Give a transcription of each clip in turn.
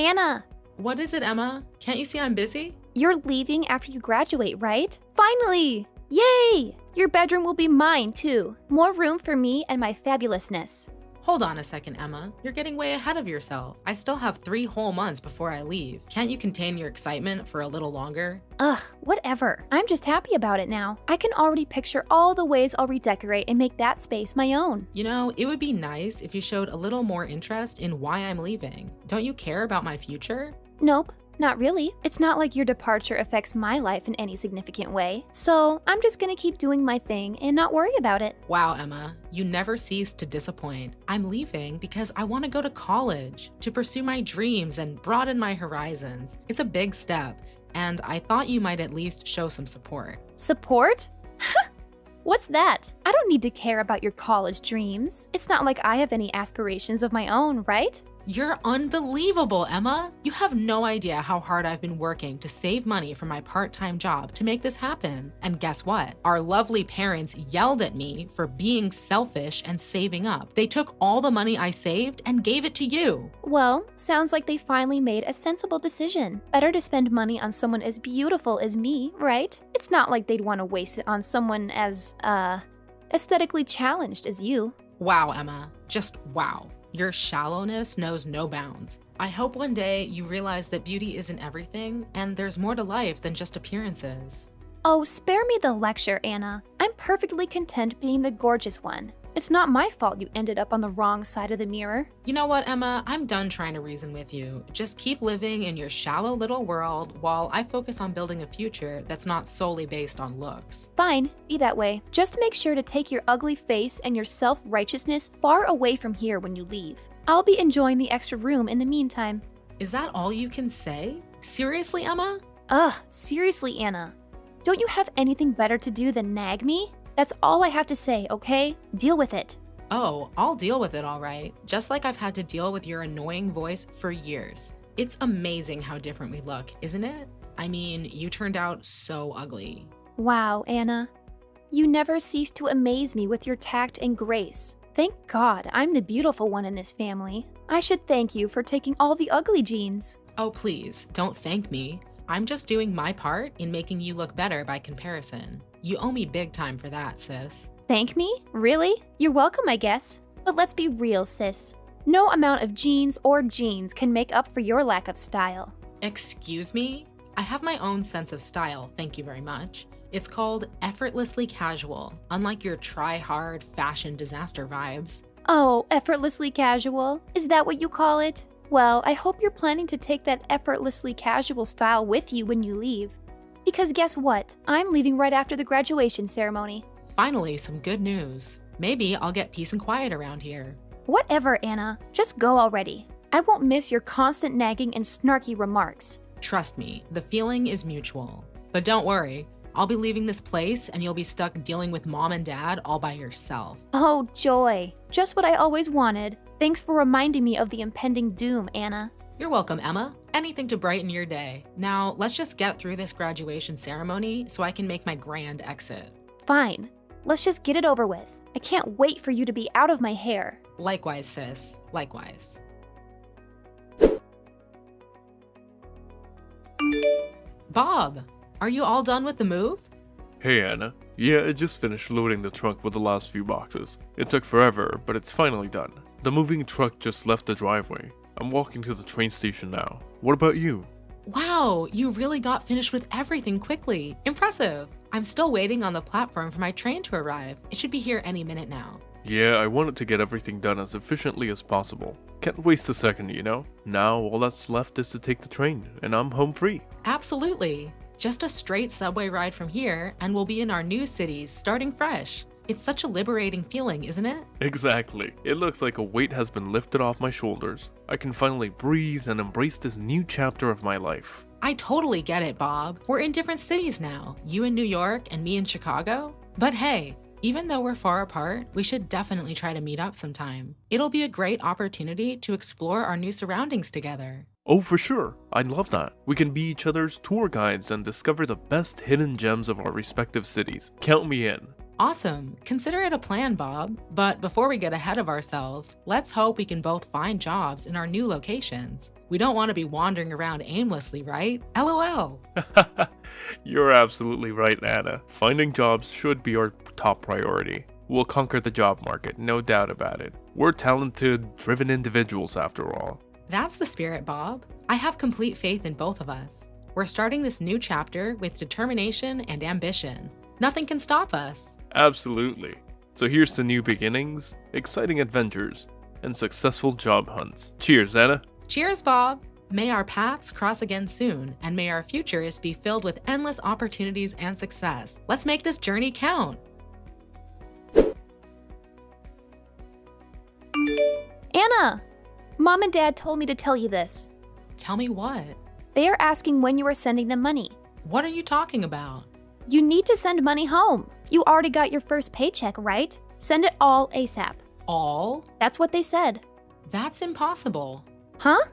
Anna, What is it, Emma? Can't you see I'm busy? you're leaving after you graduate, right? Finally! Yay! Your bedroom will be mine, too. More room for me and my fabulousness. Hold on a second, Emma. You're getting way ahead of yourself. I still have 3 whole months before I leave. Can't you contain your excitement for a little longer? Ugh, whatever. I'm just happy about it now. I can already picture all the ways I'll redecorate and make that space my own. You know, it would be nice if you showed a little more interest in why I'm leaving. Don't you care about my future? Nope. Not really. It's not like your departure affects my life in any significant way. So I'm just gonna keep doing my thing and not worry about it. Wow, Emma, you never cease to disappoint. I'm leaving because I want to go to college, to pursue my dreams and broaden my horizons. It's a big step, and I thought you might at least show some support. Support? What's that? I don't need to care about your college dreams. It's not like I have any aspirations of my own, right? You're unbelievable, Emma. You have no idea how hard I've been working to save money for my part-time job to make this happen. And guess what? Our lovely parents yelled at me for being selfish and saving up. They took all the money I saved and gave it to you. Well, sounds like they finally made a sensible decision. Better to spend money on someone as beautiful as me, right? It's not like they'd want to waste it on someone as, aesthetically challenged as you. Wow, Emma. Just wow. Your shallowness knows no bounds. I hope one day you realize that beauty isn't everything, and there's more to life than just appearances. Oh, spare me the lecture, Anna. I'm perfectly content being the gorgeous one. It's not my fault you ended up on the wrong side of the mirror. You know what, Emma? I'm done trying to reason with you. Just keep living in your shallow little world while I focus on building a future that's not solely based on looks. Fine, be that way. Just make sure to take your ugly face and your self-righteousness far away from here when you leave. I'll be enjoying the extra room in the meantime. Is that all you can say? Seriously, Emma? Ugh, seriously, Anna. Don't you have anything better to do than nag me? That's all I have to say, okay? Deal with it. Oh, I'll deal with it all right. Just like I've had to deal with your annoying voice for years. It's amazing how different we look, isn't it? I mean, you turned out so ugly. Wow, Anna. You never cease to amaze me with your tact and grace. Thank God I'm the beautiful one in this family. I should thank you for taking all the ugly genes. Oh, please, don't thank me. I'm just doing my part in making you look better by comparison. You owe me big time for that, sis. Thank me? Really? You're welcome, I guess. But let's be real, sis. No amount of genes or jeans can make up for your lack of style. Excuse me? I have my own sense of style, thank you very much. It's called effortlessly casual, unlike your try-hard fashion disaster vibes. Oh, effortlessly casual? Is that what you call it? Well, I hope you're planning to take that effortlessly casual style with you when you leave. Because guess what? I'm leaving right after the graduation ceremony. Finally, some good news. Maybe I'll get peace and quiet around here. Whatever, Anna. Just go already. I won't miss your constant nagging and snarky remarks. Trust me, the feeling is mutual. But don't worry, I'll be leaving this place and you'll be stuck dealing with mom and dad all by yourself. Oh, joy. Just what I always wanted. Thanks for reminding me of the impending doom, Anna. You're welcome, Emma. Anything to brighten your day. Now, let's just get through this graduation ceremony so I can make my grand exit. Fine. Let's just get it over with. I can't wait for you to be out of my hair. Likewise, sis. Likewise. Bob, are you all done with the move? Hey Anna. Yeah, I just finished loading the trunk with the last few boxes. It took forever, but it's finally done. The moving truck just left the driveway. I'm walking to the train station now. What about you? Wow, you really got finished with everything quickly. Impressive. I'm still waiting on the platform for my train to arrive. It should be here any minute now. Yeah, I wanted to get everything done as efficiently as possible. Can't waste a second, you know? Now all that's left is to take the train, and I'm home free. Absolutely. Just a straight subway ride from here, and we'll be in our new cities, starting fresh. It's such a liberating feeling, isn't it? Exactly. It looks like a weight has been lifted off my shoulders. I can finally breathe and embrace this new chapter of my life. I totally get it, Bob. We're in different cities now. You in New York and me in Chicago. But hey, even though we're far apart, we should definitely try to meet up sometime. It'll be a great opportunity to explore our new surroundings together. Oh, for sure. I'd love that. We can be each other's tour guides and discover the best hidden gems of our respective cities. Count me in. Awesome. Consider it a plan, Bob. But before we get ahead of ourselves, let's hope we can both find jobs in our new locations. We don't want to be wandering around aimlessly, right? LOL. You're absolutely right, Anna. Finding jobs should be our top priority. We'll conquer the job market, no doubt about it. We're talented, driven individuals after all. That's the spirit, Bob. I have complete faith in both of us. We're starting this new chapter with determination and ambition. Nothing can stop us. Absolutely. So here's to new beginnings, exciting adventures, and successful job hunts. Cheers, Anna. Cheers, Bob. May our paths cross again soon, and may our futures be filled with endless opportunities and success. Let's make this journey count. Anna! Mom and Dad told me to tell you this. Tell me what? They are asking when you are sending them money. What are you talking about? You need to send money home. You already got your first paycheck, right? Send it all ASAP. All? That's what they said. That's impossible. Huh?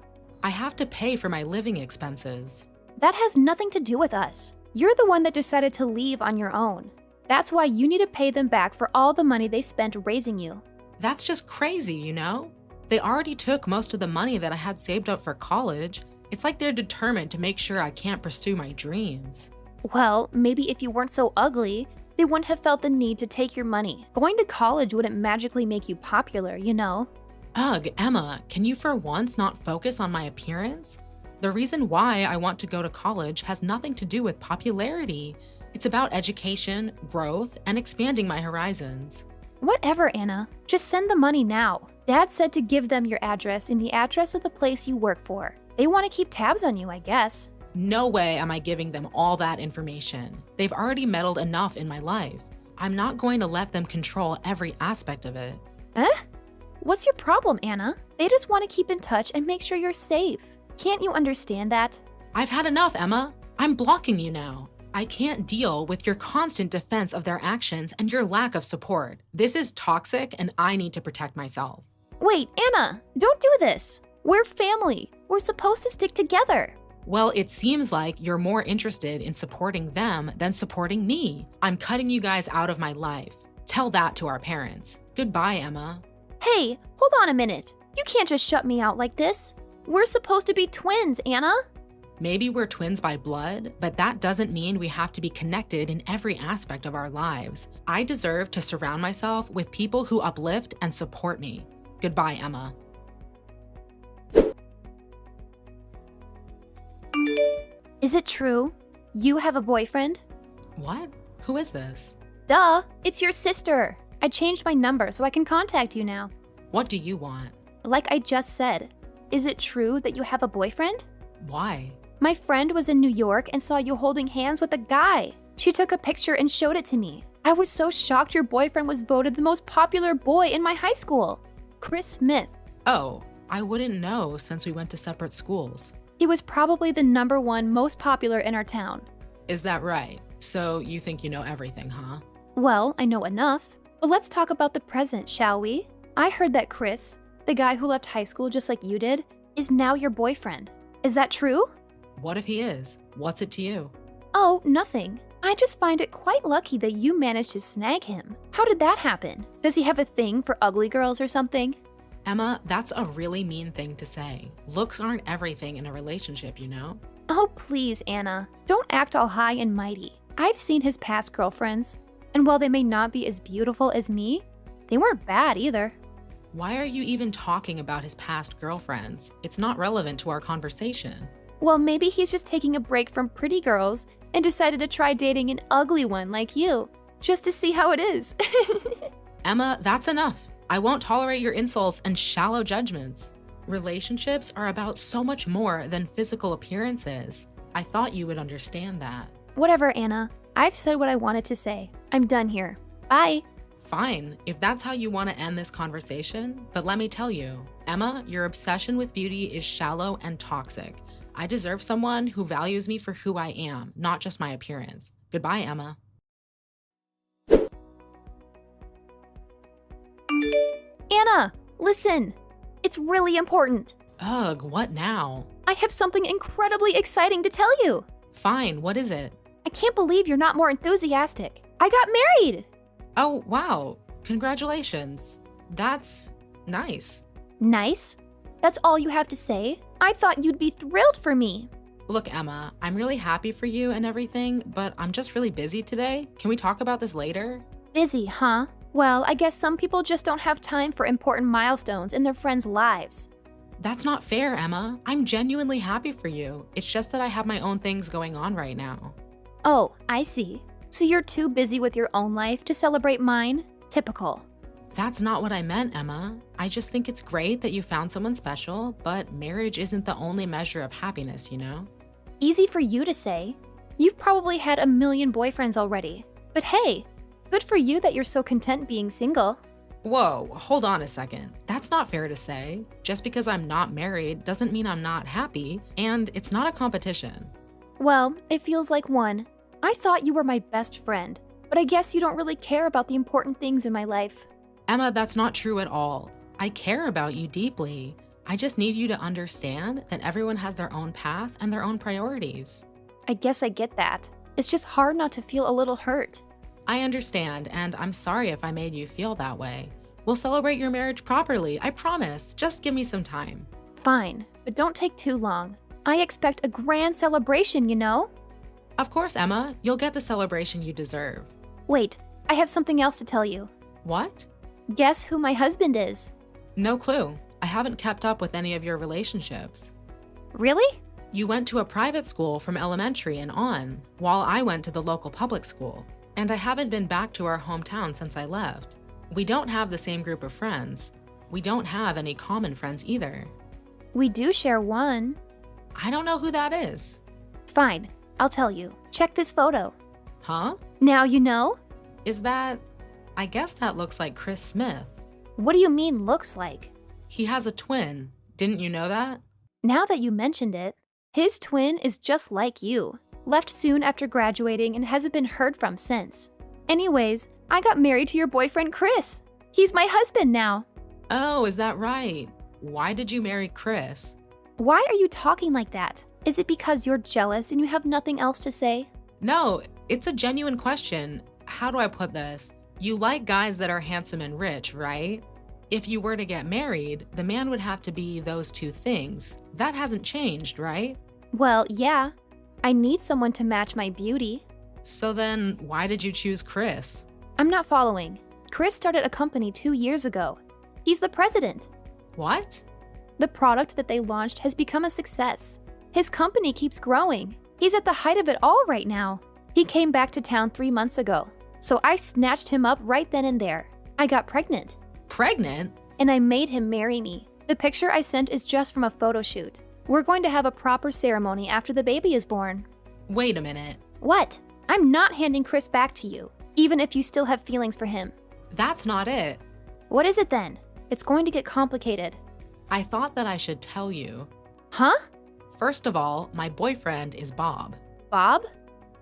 I have to pay for my living expenses. That has nothing to do with us. You're the one that decided to leave on your own. That's why you need to pay them back for all the money they spent raising you. That's just crazy, you know? They already took most of the money that I had saved up for college. It's like they're determined to make sure I can't pursue my dreams. Well, maybe if you weren't so ugly, they wouldn't have felt the need to take your money. Going to college wouldn't magically make you popular, you know? Ugh, Emma, can you for once not focus on my appearance? The reason why I want to go to college has nothing to do with popularity. It's about education, growth, and expanding my horizons. Whatever, Anna. Just send the money now. Dad said to give them your address and the address of the place you work for. They want to keep tabs on you, I guess. No way am I giving them all that information. They've already meddled enough in my life. I'm not going to let them control every aspect of it. What's your problem, Anna? They just want to keep in touch and make sure you're safe. Can't you understand that? I've had enough, Emma. I'm blocking you now. I can't deal with your constant defense of their actions and your lack of support. This is toxic and I need to protect myself. Wait, Anna, don't do this. We're family. We're supposed to stick together. Well, it seems like you're more interested in supporting them than supporting me. I'm cutting you guys out of my life. Tell that to our parents. Goodbye, Emma. Hey, hold on a minute. You can't just shut me out like this. We're supposed to be twins, Anna. Maybe we're twins by blood, but that doesn't mean we have to be connected in every aspect of our lives. I deserve to surround myself with people who uplift and support me. Goodbye, Emma. Is it true? You have a boyfriend? What? Who is this? Duh, it's your sister. I changed my number so I can contact you now. What do you want? Like I just said, is it true that you have a boyfriend? Why? My friend was in New York and saw you holding hands with a guy. She took a picture and showed it to me. I was so shocked your boyfriend was voted the most popular boy in my high school. Chris Smith. Oh, I wouldn't know since we went to separate schools. He was probably the #1 most popular in our town. Is that right? So you think you know everything, huh? Well, I know enough. But let's talk about the present, shall we? I heard that Chris, the guy who left high school just like you did, is now your boyfriend. Is that true? What if he is? What's it to you? Oh, nothing. I just find it quite lucky that you managed to snag him. How did that happen? Does he have a thing for ugly girls or something? Emma, that's a really mean thing to say. Looks aren't everything in a relationship, you know? Oh, please, Anna. Don't act all high and mighty. I've seen his past girlfriends, and while they may not be as beautiful as me, they weren't bad either. Why are you even talking about his past girlfriends? It's not relevant to our conversation. Well, maybe he's just taking a break from pretty girls and decided to try dating an ugly one like you, just to see how it is. Emma, that's enough. I won't tolerate your insults and shallow judgments. Relationships are about so much more than physical appearances. I thought you would understand that. Whatever, Anna. I've said what I wanted to say. I'm done here. Bye. Fine, if that's how you want to end this conversation, but let me tell you, Emma, your obsession with beauty is shallow and toxic. I deserve someone who values me for who I am, not just my appearance. Goodbye, Emma. Anna, listen. It's really important. Ugh, what now? I have something incredibly exciting to tell you. Fine, what is it? I can't believe you're not more enthusiastic. I got married. Oh, wow. Congratulations. That's nice. Nice? That's all you have to say? I thought you'd be thrilled for me. Look, Emma, I'm really happy for you and everything, but I'm just really busy today. Can we talk about this later? Busy, huh? Well, I guess some people just don't have time for important milestones in their friends' lives. That's not fair, Emma. I'm genuinely happy for you. It's just that I have my own things going on right now. Oh, I see. So you're too busy with your own life to celebrate mine? Typical. That's not what I meant, Emma. I just think it's great that you found someone special, but marriage isn't the only measure of happiness, you know? Easy for you to say. You've probably had a million boyfriends already. But hey, good for you that you're so content being single. Whoa, hold on a second. That's not fair to say. Just because I'm not married doesn't mean I'm not happy, and it's not a competition. Well, it feels like one. I thought you were my best friend, but I guess you don't really care about the important things in my life. Emma, that's not true at all. I care about you deeply. I just need you to understand that everyone has their own path and their own priorities. I guess I get that. It's just hard not to feel a little hurt. I understand, and I'm sorry if I made you feel that way. We'll celebrate your marriage properly, I promise. Just give me some time. Fine, but don't take too long. I expect a grand celebration, you know? Of course, Emma, you'll get the celebration you deserve. Wait, I have something else to tell you. What? Guess who my husband is? No clue. I haven't kept up with any of your relationships. Really? You went to a private school from elementary and on, while I went to the local public school. And I haven't been back to our hometown since I left. We don't have the same group of friends. We don't have any common friends either. We do share one. I don't know who that is. Fine, I'll tell you. Check this photo. Huh? Now you know? Is that... I guess that looks like Chris Smith. What do you mean looks like? He has a twin. Didn't you know that? Now that you mentioned it, his twin is just like you. Left soon after graduating and hasn't been heard from since. Anyways, I got married to your boyfriend Chris. He's my husband now. Oh, is that right? Why did you marry Chris? Why are you talking like that? Is it because you're jealous and you have nothing else to say? No, it's a genuine question. How do I put this? You like guys that are handsome and rich, right? If you were to get married, the man would have to be those two things. That hasn't changed, right? Well, yeah. I need someone to match my beauty. So then, why did you choose Chris? I'm not following. Chris started a company 2 years ago. He's the president. What? The product that they launched has become a success. His company keeps growing. He's at the height of it all right now. He came back to town 3 months ago, so I snatched him up right then and there. I got pregnant. Pregnant? And I made him marry me. The picture I sent is just from a photo shoot. We're going to have a proper ceremony after the baby is born. Wait a minute. What? I'm not handing Chris back to you, even if you still have feelings for him. That's not it. What is it then? It's going to get complicated. I thought that I should tell you. Huh? First of all, my boyfriend is Bob. Bob?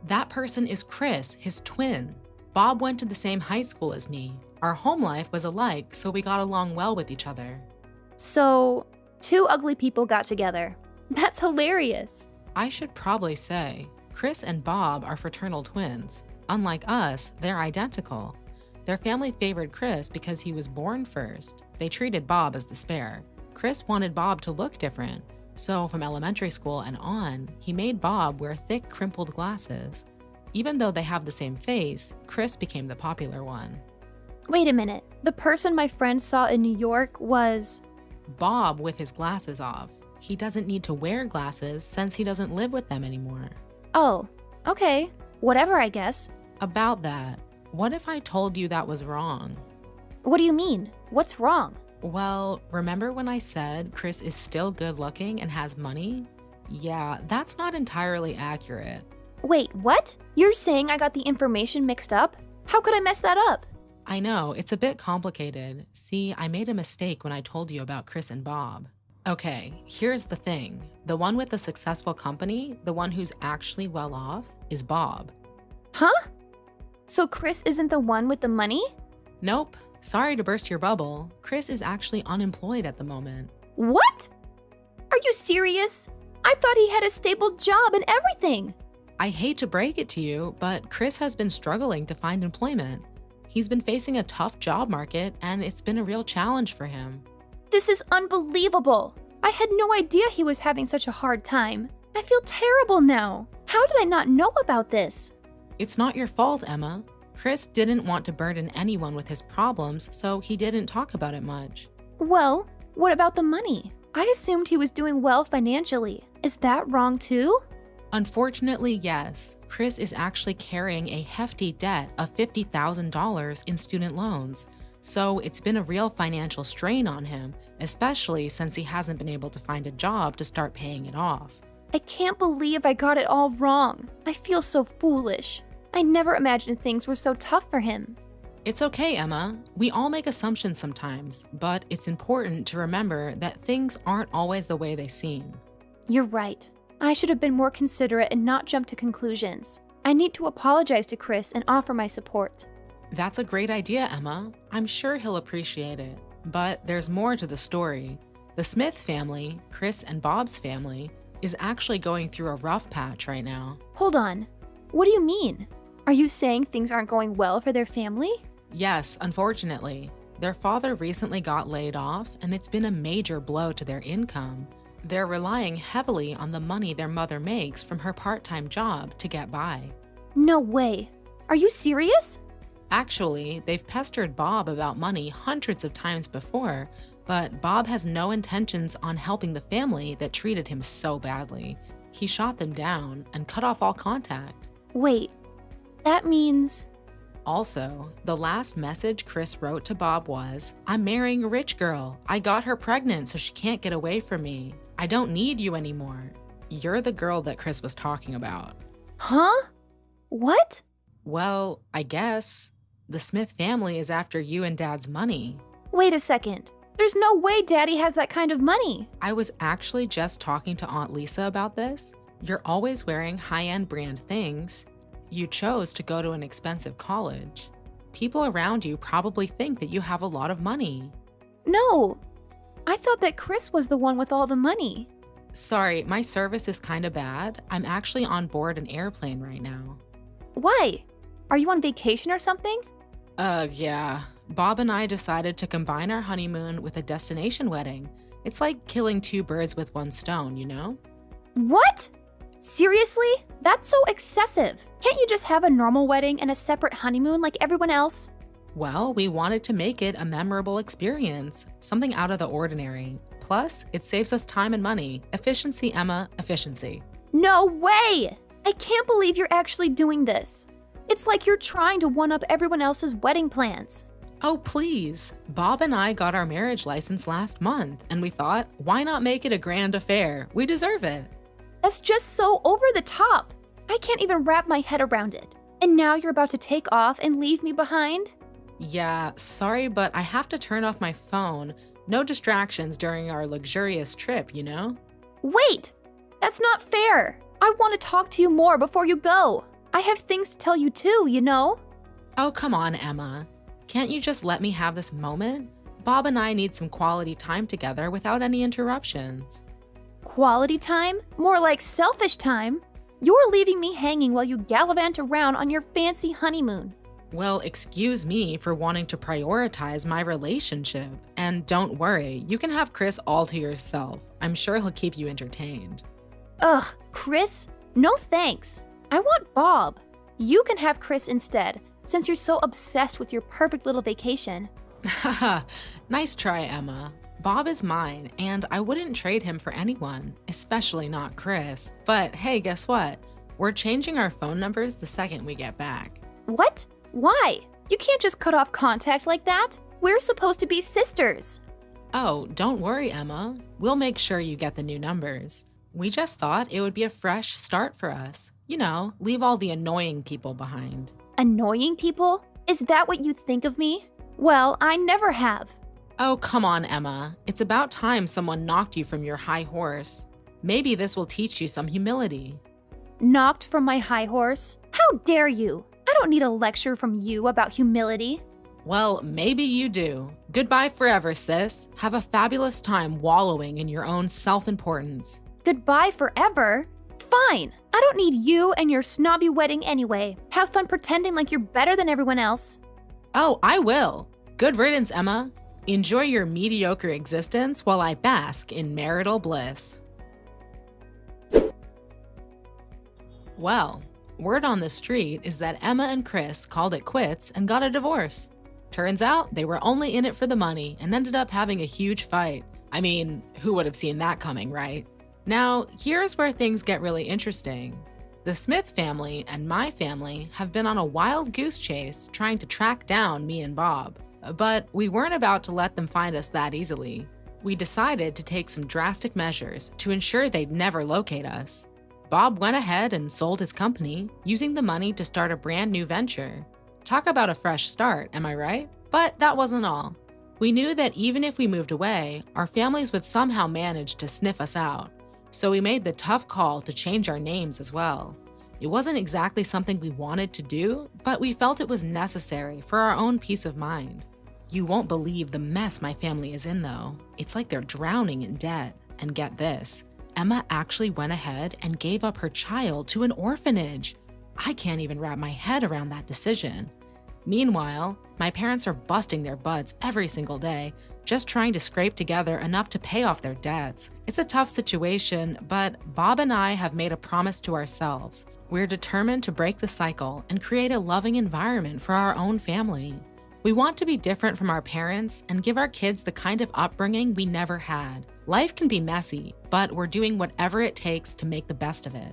That person is Chris, his twin. Bob went to the same high school as me. Our home life was alike, so we got along well with each other. So, 2 ugly people got together. That's hilarious. I should probably say, Chris and Bob are fraternal twins. Unlike us, they're identical. Their family favored Chris because he was born first. They treated Bob as the spare. Chris wanted Bob to look different. So from elementary school and on, he made Bob wear thick, crimpled glasses. Even though they have the same face, Chris became the popular one. Wait a minute. The person my friend saw in New York was... Bob with his glasses off. He doesn't need to wear glasses since he doesn't live with them anymore. Oh, okay. Whatever, I guess. About that, what if I told you that was wrong? What do you mean? What's wrong? Well, remember when I said Chris is still good looking and has money? Yeah, that's not entirely accurate. Wait, what? You're saying I got the information mixed up? How could I mess that up? I know, it's a bit complicated. See, I made a mistake when I told you about Chris and Bob. Okay, here's the thing. The one with the successful company, the one who's actually well off, is Bob. Huh? So Chris isn't the one with the money? Nope. Sorry to burst your bubble. Chris is actually unemployed at the moment. What? Are you serious? I thought he had a stable job and everything. I hate to break it to you, but Chris has been struggling to find employment. He's been facing a tough job market, and it's been a real challenge for him. This is unbelievable. I had no idea he was having such a hard time. I feel terrible now. How did I not know about this? It's not your fault, Emma. Chris didn't want to burden anyone with his problems, so he didn't talk about it much. Well, what about the money? I assumed he was doing well financially. Is that wrong too? Unfortunately, yes. Chris is actually carrying a hefty debt of $50,000 in student loans. So it's been a real financial strain on him, especially since he hasn't been able to find a job to start paying it off. I can't believe I got it all wrong. I feel so foolish. I never imagined things were so tough for him. It's okay, Emma. We all make assumptions sometimes, but it's important to remember that things aren't always the way they seem. You're right. I should have been more considerate and not jump to conclusions. I need to apologize to Chris and offer my support. That's a great idea, Emma. I'm sure he'll appreciate it. But there's more to the story. The Smith family, Chris and Bob's family, is actually going through a rough patch right now. Hold on. What do you mean? Are you saying things aren't going well for their family? Yes, unfortunately. Their father recently got laid off, and it's been a major blow to their income. They're relying heavily on the money their mother makes from her part-time job to get by. No way. Are you serious? Actually, they've pestered Bob about money hundreds of times before, but Bob has no intentions on helping the family that treated him so badly. He shot them down and cut off all contact. Wait, that means... Also, the last message Chris wrote to Bob was, "I'm marrying a rich girl. I got her pregnant so she can't get away from me. I don't need you anymore." You're the girl that Chris was talking about. Huh? What? Well, I guess. The Smith family is after you and Dad's money. Wait a second. There's no way Daddy has that kind of money. I was actually just talking to Aunt Lisa about this. You're always wearing high-end brand things. You chose to go to an expensive college. People around you probably think that you have a lot of money. No. I thought that Chris was the one with all the money. Sorry, my service is kinda bad. I'm actually on board an airplane right now. Why? Are you on vacation or something? Yeah. Bob and I decided to combine our honeymoon with a destination wedding. It's like killing two birds with one stone, you know? What? Seriously? That's so excessive. Can't you just have a normal wedding and a separate honeymoon like everyone else? Well, we wanted to make it a memorable experience, something out of the ordinary. Plus, it saves us time and money. Efficiency, Emma, efficiency. No way! I can't believe you're actually doing this. It's like you're trying to one-up everyone else's wedding plans. Oh, please. Bob and I got our marriage license last month, and we thought, why not make it a grand affair? We deserve it. That's just so over the top. I can't even wrap my head around it. And now you're about to take off and leave me behind? Yeah, sorry, but I have to turn off my phone. No distractions during our luxurious trip, you know? Wait! That's not fair. I want to talk to you more before you go. I have things to tell you too, you know? Oh, come on, Emma. Can't you just let me have this moment? Bob and I need some quality time together without any interruptions. Quality time? More like selfish time. You're leaving me hanging while you gallivant around on your fancy honeymoon. Well, excuse me for wanting to prioritize my relationship. And don't worry, you can have Chris all to yourself. I'm sure he'll keep you entertained. Ugh, Chris? No thanks. I want Bob. You can have Chris instead, since you're so obsessed with your perfect little vacation. Haha, nice try, Emma. Bob is mine, and I wouldn't trade him for anyone, especially not Chris. But hey, guess what? We're changing our phone numbers the second we get back. What? Why? You can't just cut off contact like that. We're supposed to be sisters. Oh, don't worry, Emma. We'll make sure you get the new numbers. We just thought it would be a fresh start for us. You know, leave all the annoying people behind. Annoying people? Is that what you think of me? Well, I never have. Oh, come on, Emma. It's about time someone knocked you from your high horse. Maybe this will teach you some humility. Knocked from my high horse? How dare you? I don't need a lecture from you about humility. Well, maybe you do. Goodbye forever, sis. Have a fabulous time wallowing in your own self-importance. Goodbye forever? Fine. I don't need you and your snobby wedding anyway. Have fun pretending like you're better than everyone else. Oh, I will. Good riddance, Emma. Enjoy your mediocre existence while I bask in marital bliss. Well, word on the street is that Emma and Chris called it quits and got a divorce. Turns out they were only in it for the money and ended up having a huge fight. I mean, who would have seen that coming, right? Now, here's where things get really interesting. The Smith family and my family have been on a wild goose chase trying to track down me and Bob. But we weren't about to let them find us that easily. We decided to take some drastic measures to ensure they'd never locate us. Bob went ahead and sold his company, using the money to start a brand new venture. Talk about a fresh start, am I right? But that wasn't all. We knew that even if we moved away, our families would somehow manage to sniff us out. So we made the tough call to change our names as well. It wasn't exactly something we wanted to do, but we felt it was necessary for our own peace of mind. You won't believe the mess my family is in, though. It's like they're drowning in debt. And get this, Emma actually went ahead and gave up her child to an orphanage. I can't even wrap my head around that decision. Meanwhile, my parents are busting their butts every single day, just trying to scrape together enough to pay off their debts. It's a tough situation, but Bob and I have made a promise to ourselves. We're determined to break the cycle and create a loving environment for our own family. We want to be different from our parents and give our kids the kind of upbringing we never had. Life can be messy, but we're doing whatever it takes to make the best of it.